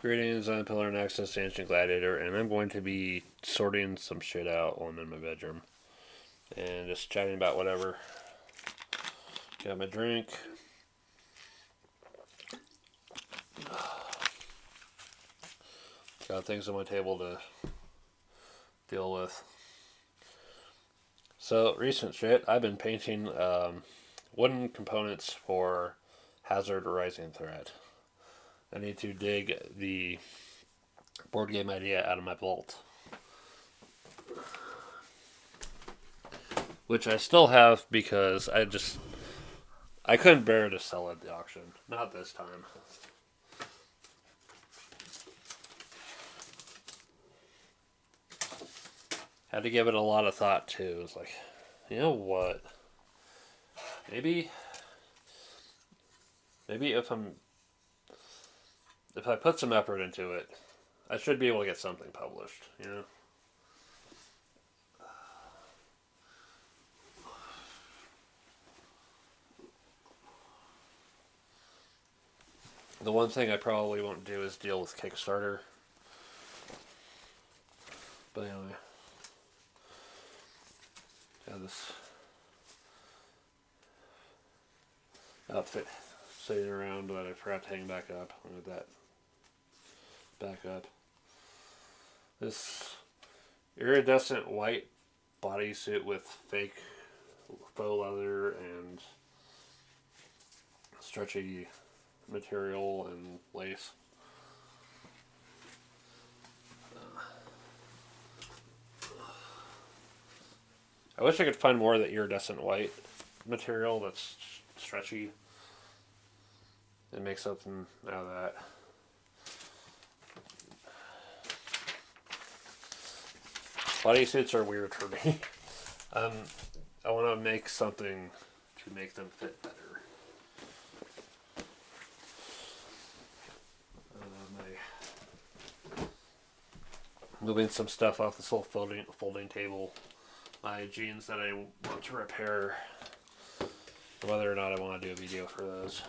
Greetings, I'm Pillar Nexus, Ancient Gladiator, and I'm going to be sorting some shit out while I'm in my bedroom. And just chatting about whatever. Got my drink. Got things on my table to deal with. So, recent shit, I've been painting wooden components for Hazard Rising Threat. I need to dig the board game idea out of my vault. Which I still have because I couldn't bear to sell at the auction. Not this time. Had to give it a lot of thought too. It was like, you know what? Maybe if I put some effort into it, I should be able to get something published, you know? The one thing I probably won't do is deal with Kickstarter. But anyway. Got this outfit sitting around that I forgot to hang back up. Look at that. Back up. This iridescent white bodysuit with fake faux leather and stretchy material and lace. I wish I could find more of the iridescent white material that's stretchy and make something out of that. Bodysuits are weird for me. I want to make something to make them fit better. Moving some stuff off this little folding table. My jeans that I want to repair. Whether or not I want to do a video for those.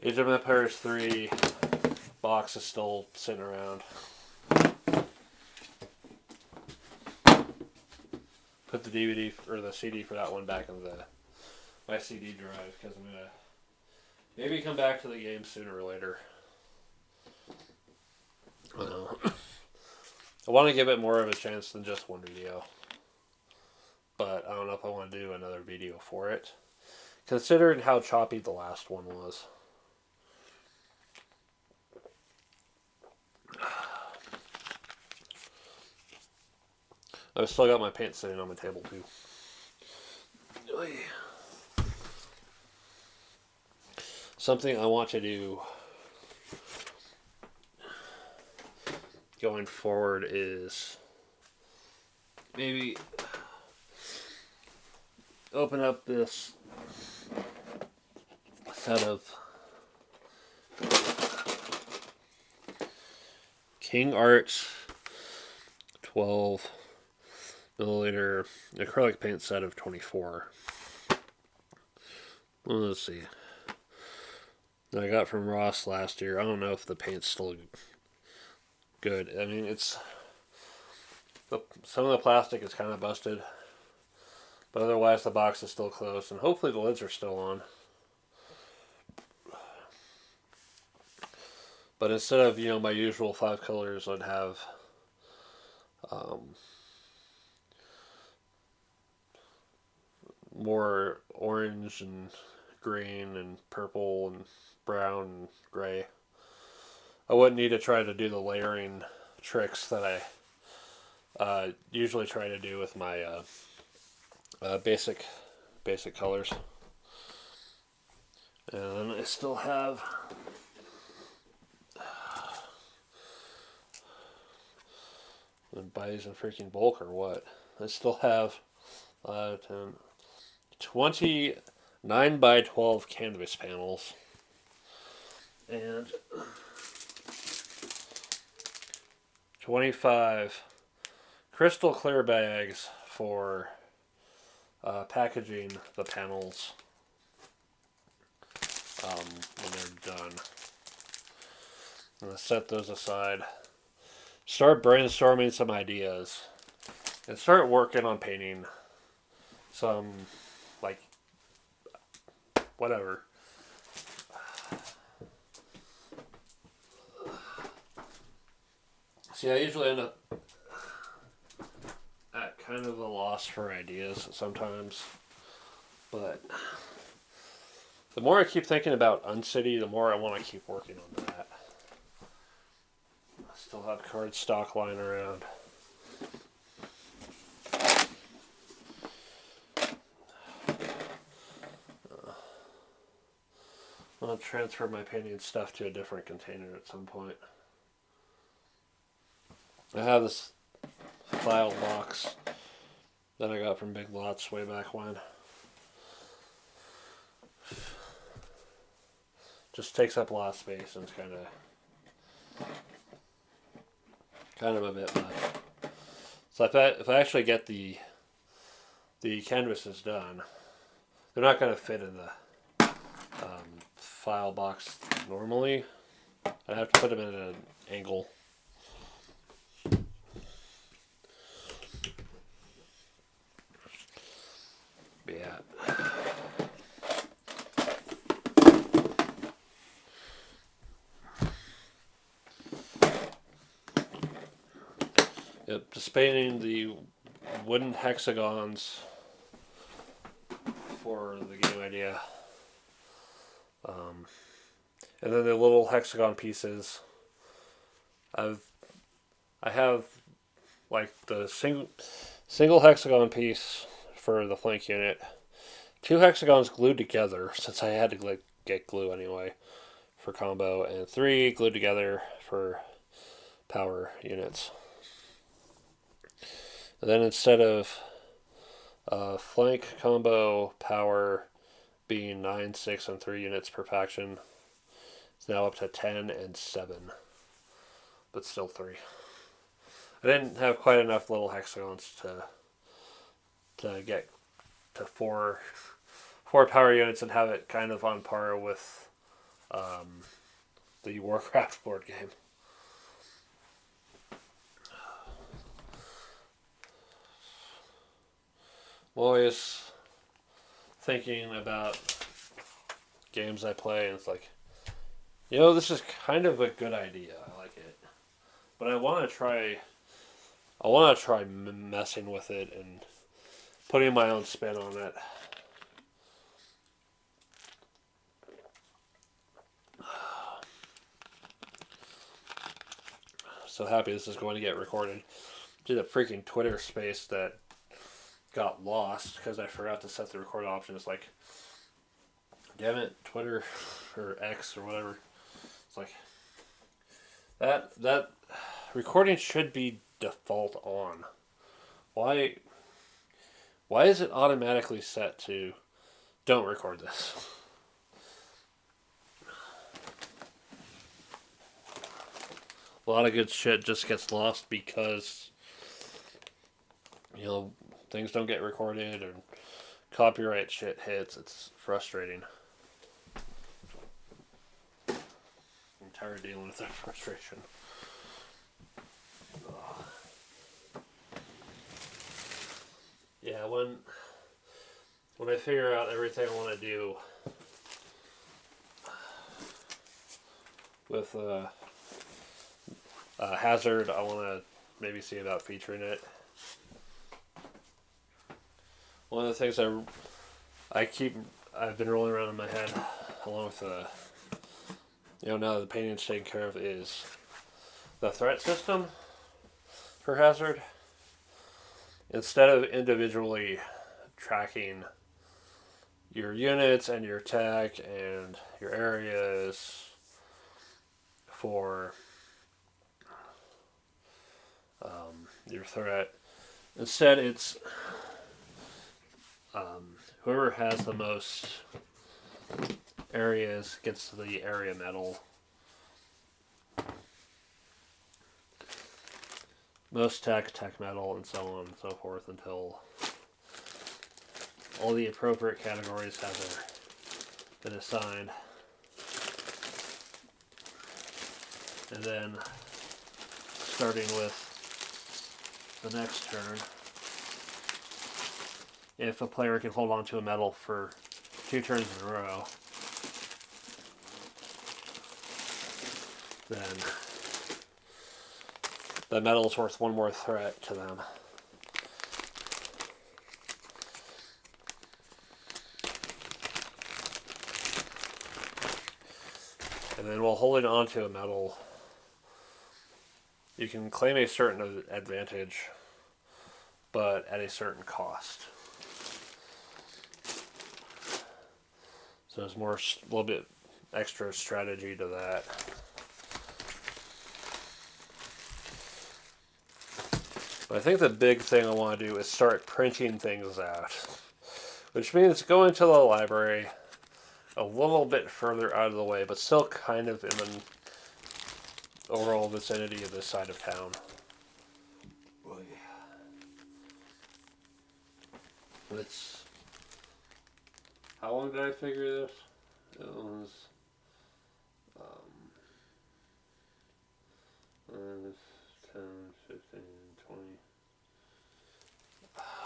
Age of Empires 3 box is still sitting around. Put the DVD or the CD for that one back in my CD drive because I'm gonna maybe come back to the game sooner or later. I want to give it more of a chance than just one video, but I don't know if I want to do another video for it, considering how choppy the last one was. I've still got my paint sitting on my table too. Something I want to do going forward is maybe open up this set of King Arts 12 milliliter acrylic paint set of 24. Well, let's see. That I got from Ross last year. I don't know if the paint's still good. I mean, some of the plastic is kind of busted, but otherwise the box is still closed, and hopefully the lids are still on. But instead of my usual 5 colors, I'd have more orange and green and purple and brown and gray. I wouldn't need to try to do the layering tricks that I usually try to do with my basic colors. And then I still have buy these in freaking bulk or what? I still have 10, 20 9x12 canvas panels and 25 crystal clear bags for packaging the panels when they're done. I'm going to set those aside. Start brainstorming some ideas. And start working on painting some, like, whatever. See, I usually end up at kind of a loss for ideas sometimes. But the more I keep thinking about Uncity, the more I want to keep working on that. I still have cardstock lying around. I'll transfer my painting stuff to a different container at some point. I have this file box that I got from Big Lots way back when. Just takes up a lot of space and it's kind of a bit much. So if I actually get the canvases done, they're not going to fit in the file box normally. I have to put them in an angle. But yeah. Yep, just painting the wooden hexagons for the game idea. And then the little hexagon pieces. I have like the single hexagon piece for the flank unit, 2 hexagons glued together since I had to get glue anyway for combo, and 3 glued together for power units. And then instead of flank combo power being 9, 6, and 3 units per faction, it's now up to 10 and 7, but still 3. I didn't have quite enough little hexagons to get to 4 power units and have it kind of on par with the Warcraft board game. I'm always thinking about games I play, and it's like, this is kind of a good idea. I like it, but I want to try messing with it and putting my own spin on it. So happy this is going to get recorded. Did a freaking Twitter space that got lost because I forgot to set the record option. It's like, damn it, Twitter or X or whatever. It's like that recording should be default on. Why is it automatically set to don't record this? A lot of good shit just gets lost because things don't get recorded or copyright shit hits. It's frustrating. I'm tired of dealing with that frustration. Yeah, when I figure out everything I want to do with Hazard, I want to maybe see about featuring it. One of the things I've been rolling around in my head, along with now that the painting's taken care of, is the threat system for Hazard. Instead of individually tracking your units and your tech and your areas for your threat, instead it's whoever has the most areas gets the area medal. Most tech medal, and so on and so forth until all the appropriate categories have been assigned. And then starting with the next turn, if a player can hold on to a metal for 2 turns in a row, then that metal is worth 1 more threat to them. And then while holding on to a metal, you can claim a certain advantage, but at a certain cost. So there's a little bit extra strategy to that. But I think the big thing I want to do is start printing things out, which means going to the library a little bit further out of the way, but still kind of in the overall vicinity of this side of town. It's how long did I figure this? It was 10, 15, 20.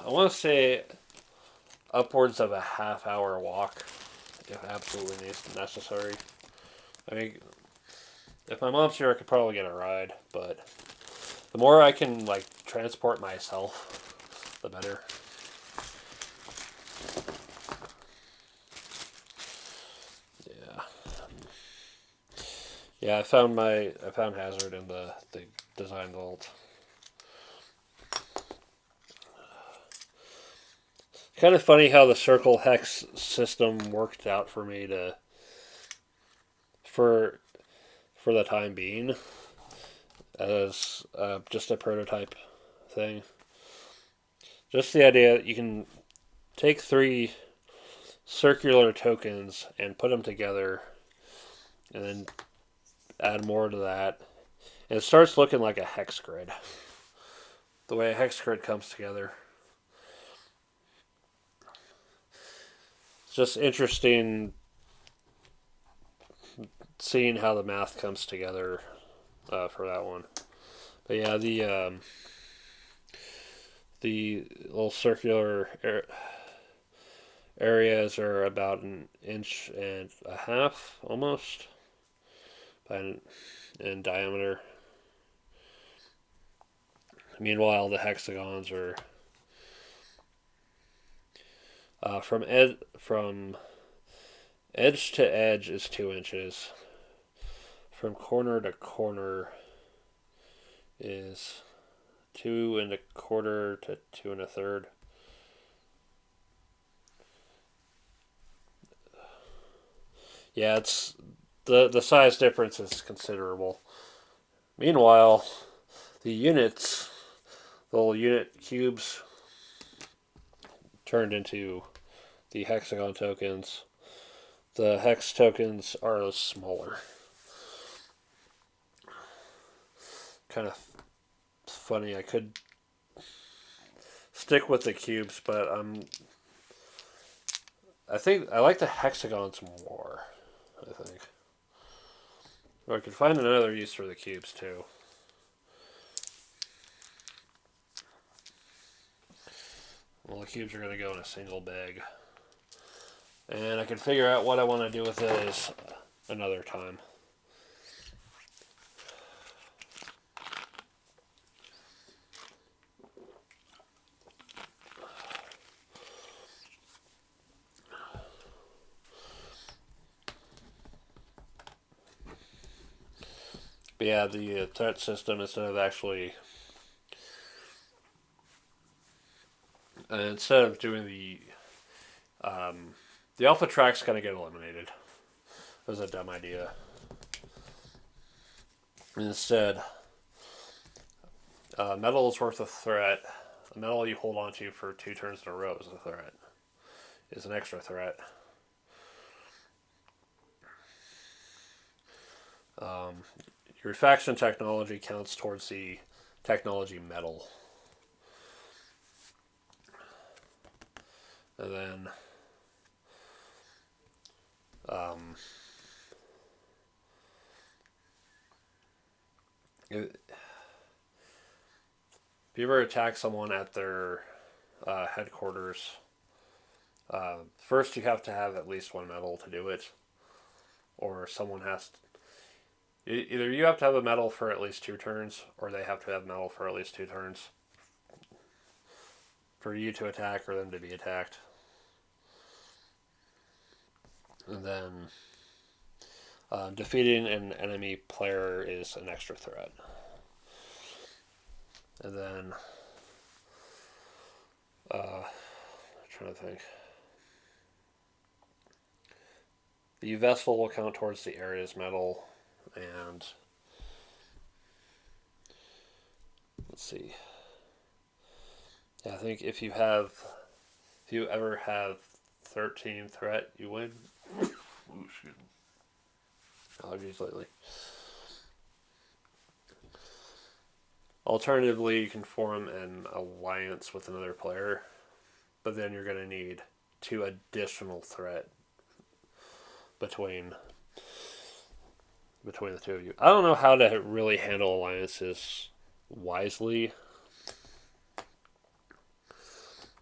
I want to say upwards of a half-hour walk, if absolutely necessary. I mean, if my mom's here, I could probably get a ride, but the more I can transport myself, the better. Yeah, I found Hazard in the design vault. Kind of funny how the circle hex system worked out for me for the time being as just a prototype thing. Just the idea that you can take 3 circular tokens and put them together and then add more to that. And it starts looking like a hex grid. The way a hex grid comes together. It's just interesting seeing how the math comes together for that one. But yeah, the little circular areas are about 1.5 inches almost in diameter. Meanwhile, the hexagons are from edge to edge is 2 inches. From corner to corner is 2.25 to 2.33. Yeah, it's the size difference is considerable. Meanwhile, the units, the little unit cubes, turned into the hexagon tokens. The hex tokens are smaller. Kind of funny. I could stick with the cubes, but I think I like the hexagons more. I think. Or I could find another use for the cubes too. Well, the cubes are going to go in a single bag. And I can figure out what I want to do with those another time. But yeah, the threat system, instead of doing the alpha track's going to get eliminated. That was a dumb idea. Instead, metal is worth a threat. A metal you hold on to for 2 turns in a row is a threat. Is an extra threat. Your faction technology counts towards the technology metal. And then If you ever attack someone at their headquarters, first you have to have at least one medal to do it, or someone has to, either you have to have a medal for at least 2 turns, or they have to have medal for at least 2 turns for you to attack or them to be attacked. And then defeating an enemy player is an extra threat. And then I'm trying to think. The vessel will count towards the area's medal, and let's see. Yeah, I think if you ever have 13 threat, you win. Ooh, excuse me. Allergies lately. Alternatively, you can form an alliance with another player, but then you're going to need 2 additional threat between the 2 of you. I don't know how to really handle alliances wisely.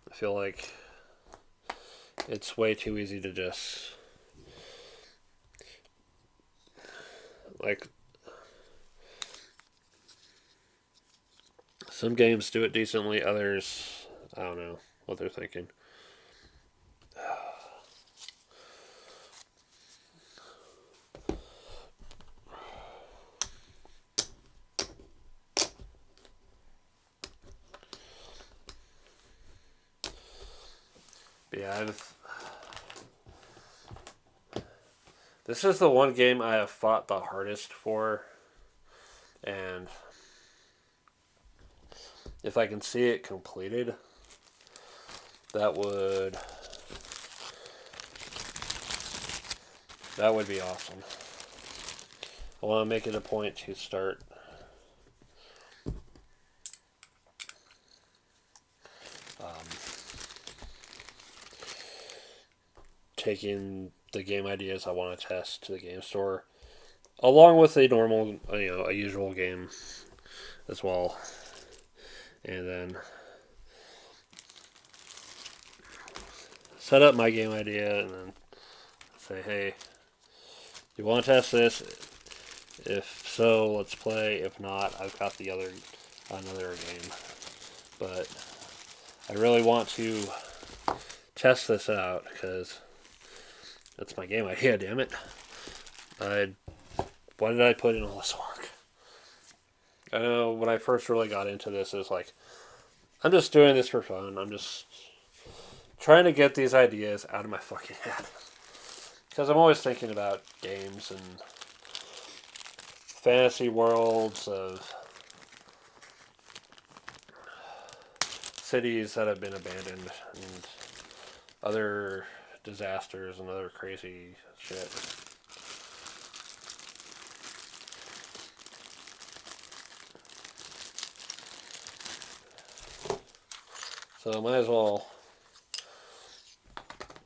I feel like it's way too easy to just like some games do it decently, others I don't know what they're thinking. Yeah, this is the one game I have fought the hardest for, and if I can see it completed, that would be awesome. I want to make it a point to start taking the game ideas I want to test to the game store, along with a normal, a usual game as well, and then set up my game idea and then say, hey, you want to test this? If so, let's play. If not, I've got another game. But I really want to test this out because that's my game idea, damn it. Why did I put in all this work? I know when I first really got into this, it was like, I'm just doing this for fun. I'm just trying to get these ideas out of my fucking head. Because I'm always thinking about games and fantasy worlds of cities that have been abandoned and other disasters and other crazy shit. So I might as well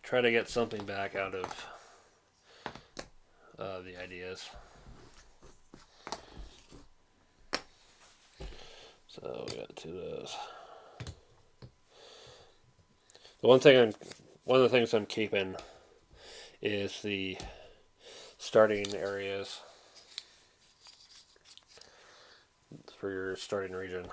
try to get something back out of the ideas. So we got 2 of those. One of the things I'm keeping is the starting areas for your starting region.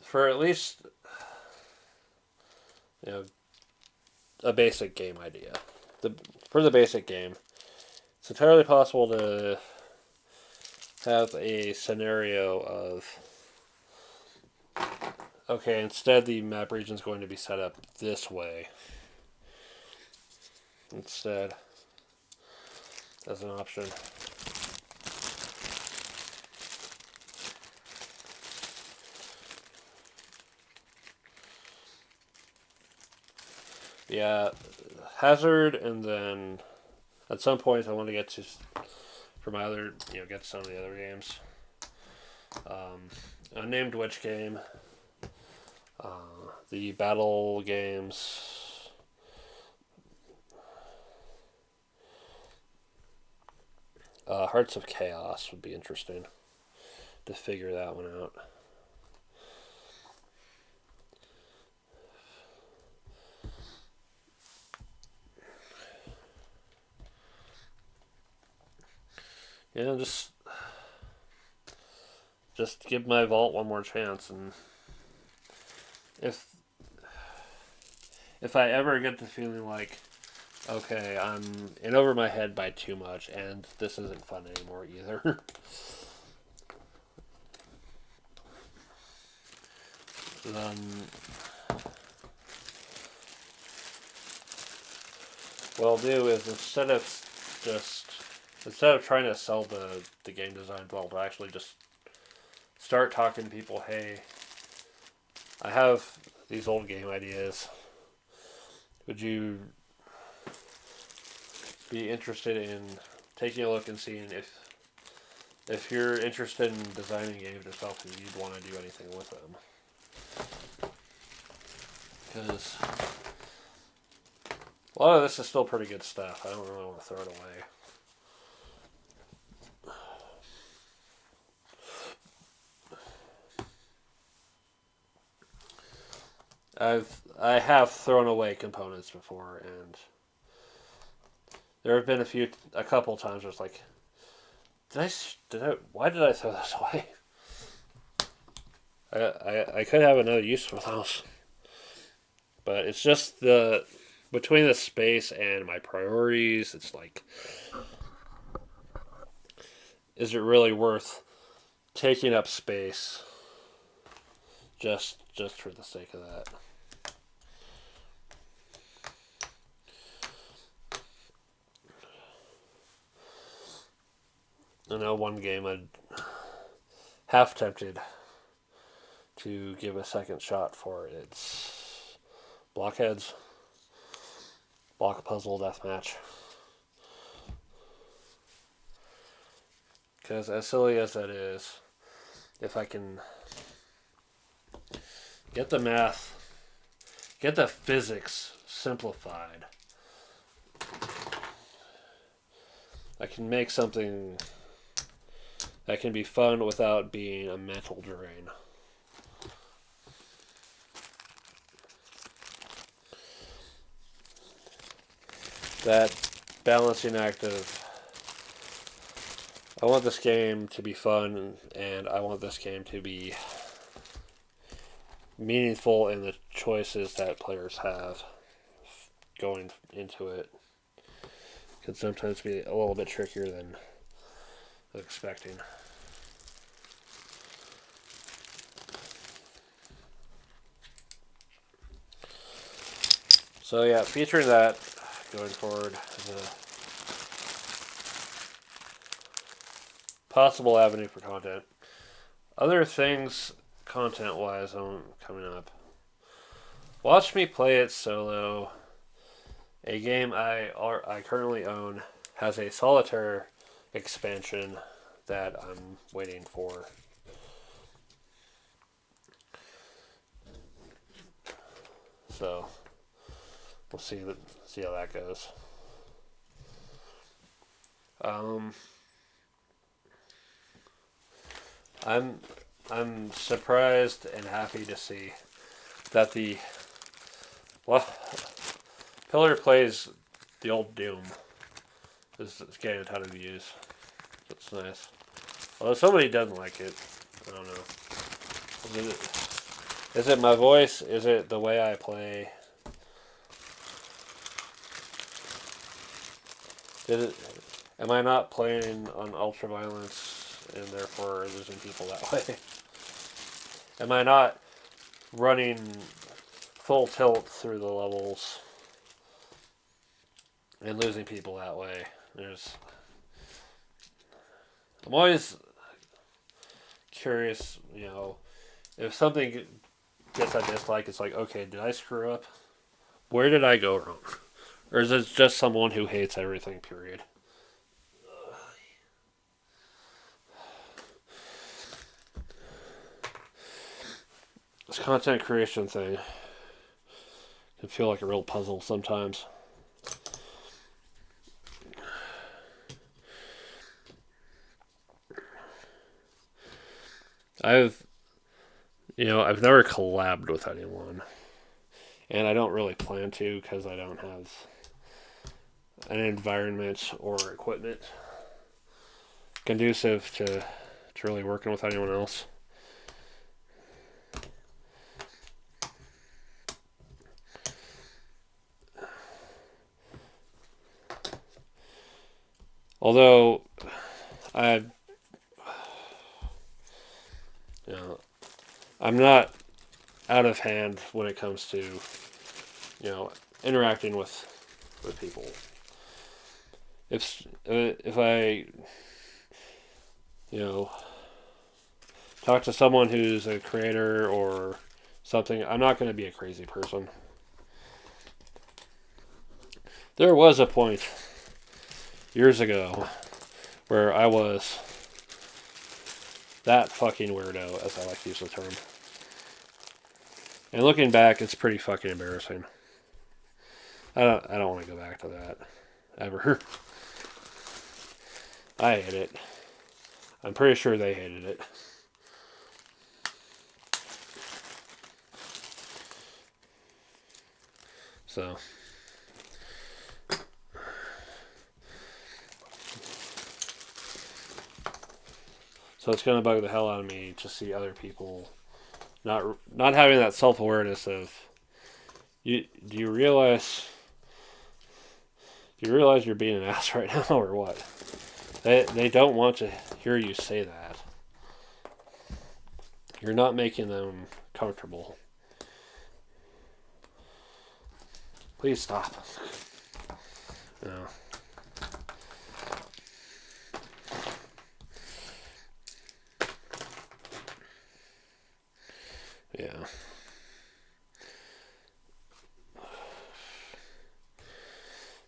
For at least a basic game idea. For the basic game, it's entirely possible to have a scenario of, okay, instead the map region is going to be set up this way. Instead, as an option. Yeah, Hazard, and then at some point I want to get to, for my other, get to some of the other games. Unnamed Witch Game, The battle games. Hearts of Chaos would be interesting to figure that one out. Yeah, just give my vault one more chance, and if if I ever get the feeling like, okay, I'm in over my head by too much, and this isn't fun anymore either, then what I'll do is instead of trying to sell the game design vault, I actually just start talking to people. Hey, I have these old game ideas. Would you be interested in taking a look and seeing if you're interested in designing games yourself and you'd want to do anything with them? Because a lot of this is still pretty good stuff. I don't really want to throw it away. I have thrown away components before, and there have been a couple times where it's like, why did I throw this away? I could have another use for those, but it's just between the space and my priorities. It's like, is it really worth taking up space just for the sake of that? I know one game I'd half tempted to give a second shot for. It's Blockheads. Block Puzzle Deathmatch. Because as silly as that is, if I can get the math, get the physics simplified, I can make something that can be fun without being a mental drain. That balancing act of, I want this game to be fun and I want this game to be meaningful in the choices that players have going into it, can sometimes be a little bit trickier than expecting. So yeah, featuring that going forward as a possible avenue for content. Other things, content-wise, coming up. Watch me play it solo. A game I currently own has a solitaire expansion that I'm waiting for. So we'll see how that goes. I'm surprised and happy to see that Pillar plays the old Doom. It's getting a ton of views. That's nice. Although somebody doesn't like it, I don't know. Is it my voice? Is it the way I play? Am I not playing on ultraviolence and therefore losing people that way? Am I not running full tilt through the levels and losing people that way? I'm always curious, if something gets a dislike, it's like, okay, did I screw up? Where did I go wrong? Or is it just someone who hates everything, period? this content creation thing can feel like a real puzzle sometimes. I've never collabed with anyone, and I don't really plan to because I don't have an environment or equipment conducive to really working with anyone else. Although I, I'm not out of hand when it comes to, interacting with people. If I, talk to someone who's a creator or something, I'm not going to be a crazy person. There was a point years ago where I was that fucking weirdo, as I like to use the term. And looking back, it's pretty fucking embarrassing. I don't want to go back to that ever. I hate it. I'm pretty sure they hated it. So it's gonna bug the hell out of me to see other people not having that self-awareness of do you realize you're being an ass right now or what? They don't want to hear you say that. You're not making them comfortable. Please stop. No. Yeah.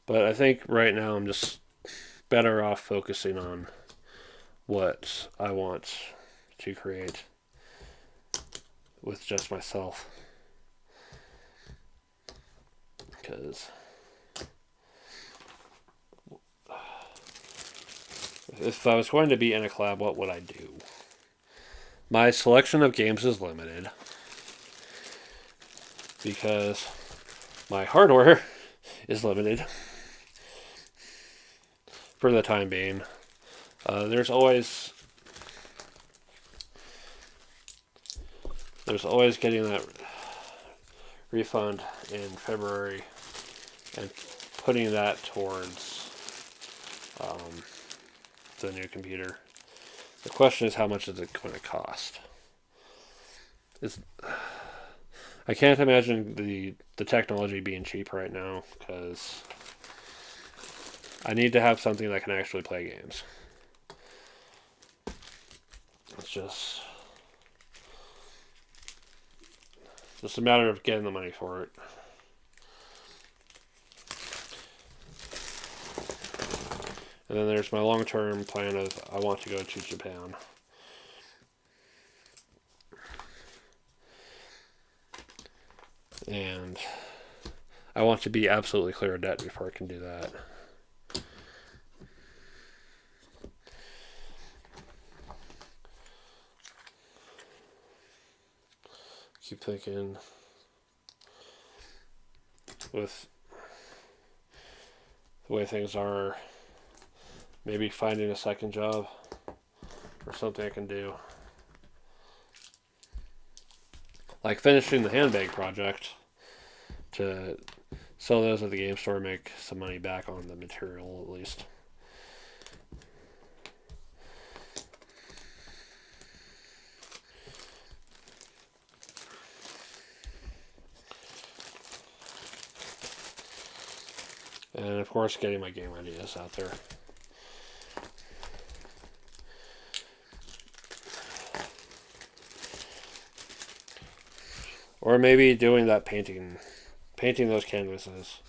But I think right now I'm just better off focusing on what I want to create with just myself. Because if I was going to be in a collab, what would I do? My selection of games is limited because my hardware is limited for the time being. There's always getting that refund in February and putting that towards the new computer. The question is, how much is it going to cost? I can't imagine the technology being cheap right now because I need to have something that can actually play games. It's just a matter of getting the money for it. And then there's my long-term plan of I want to go to Japan. And I want to be absolutely clear of debt before I can do that. Keep thinking with the way things are, maybe finding a second job or something I can do. Like finishing the handbag project to sell those at the game store, make some money back on the material at least. And of course, getting my game ideas out there. Or maybe doing that painting those canvases.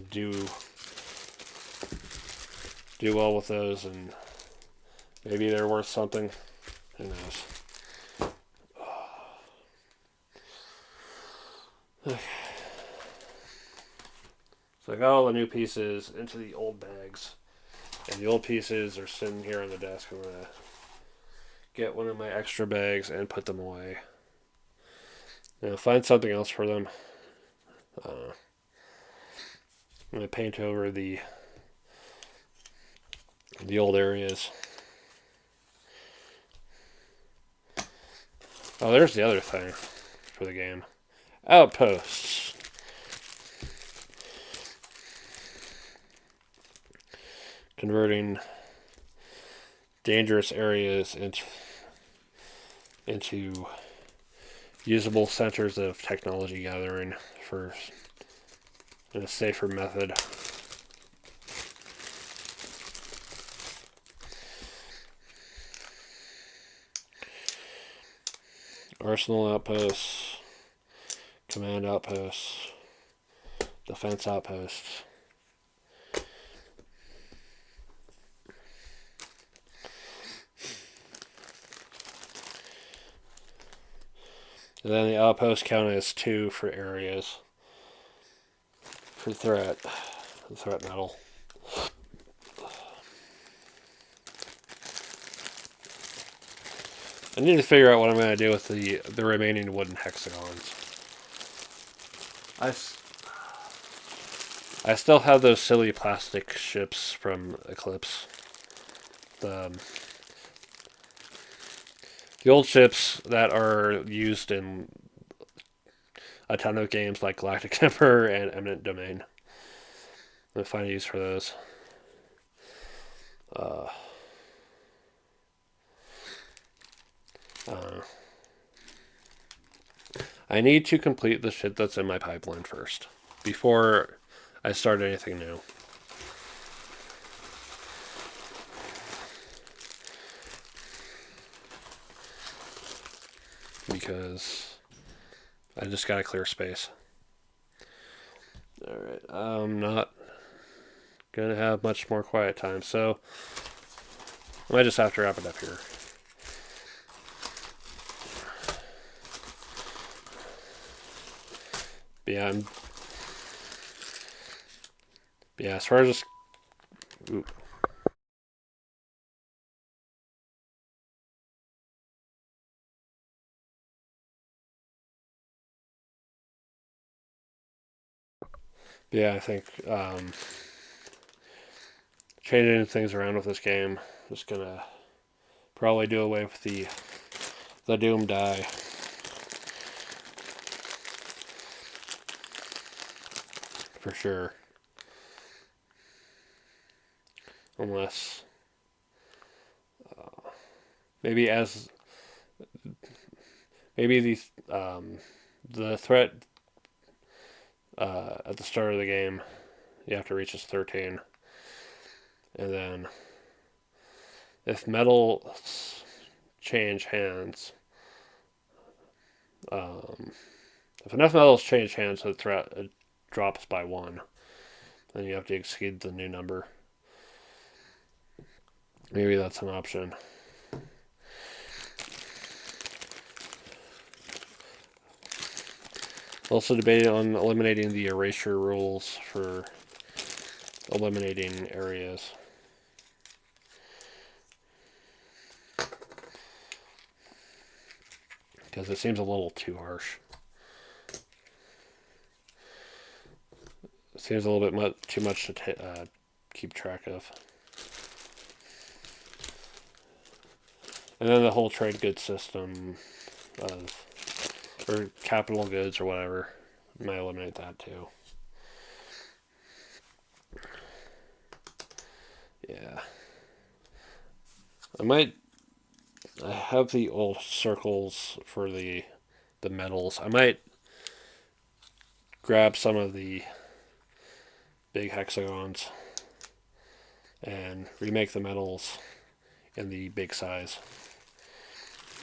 Do well with those, and maybe they're worth something. Who knows? Okay. So I got all the new pieces into the old bags. And the old pieces are sitting here on the desk. I'm going to get one of my extra bags and put them away. Find something else for them. I'm going to paint over the old areas. Oh, there's the other thing for the game. Outposts. Converting dangerous areas into usable centers of technology gathering in a safer method. Arsenal outposts, command outposts, defense outposts. And then the outpost count as 2 for areas. For threat metal. I need to figure out what I'm going to do with the remaining wooden hexagons. I still have those silly plastic ships from Eclipse. The old ships that are used in a ton of games like Galactic Emperor and Eminent Domain. I'm going to find a use for those. I need to complete the shit that's in my pipeline first, before I start anything new. Because I just gotta clear space. Alright, I'm not gonna have much more quiet time, so I might just have to wrap it up here. As far as this. Ooh. I think changing things around with this game. Just gonna probably do away with the Doom die. For sure. Unless maybe the threat at the start of the game, you have to reach is 13, and then if metals change hands, if enough metals change hands, the threat drops by 1. Then you have to exceed the new number. Maybe that's an option. Also debating on eliminating the erasure rules for eliminating areas. Because it seems a little too harsh. It seems a little bit too much to keep track of. And then the whole trade goods system or capital goods or whatever might eliminate that too. Yeah. I have the old circles for the metals. I might grab some of the big hexagons and remake the metals in the big size.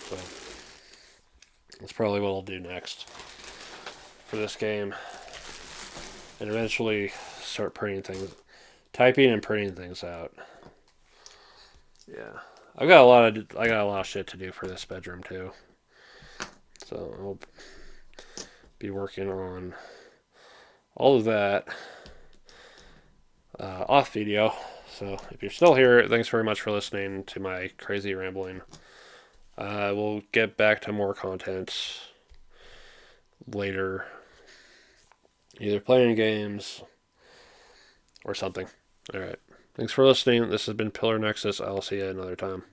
So that's probably what I'll do next for this game. And eventually start typing and printing things out. Yeah. I got a lot of shit to do for this bedroom too. So I'll be working on all of that off video. So if you're still here, thanks very much for listening to my crazy rambling. We'll get back to more content later, either playing games or something. All right. Thanks for listening. This has been Pillar Nexus. I'll see you another time.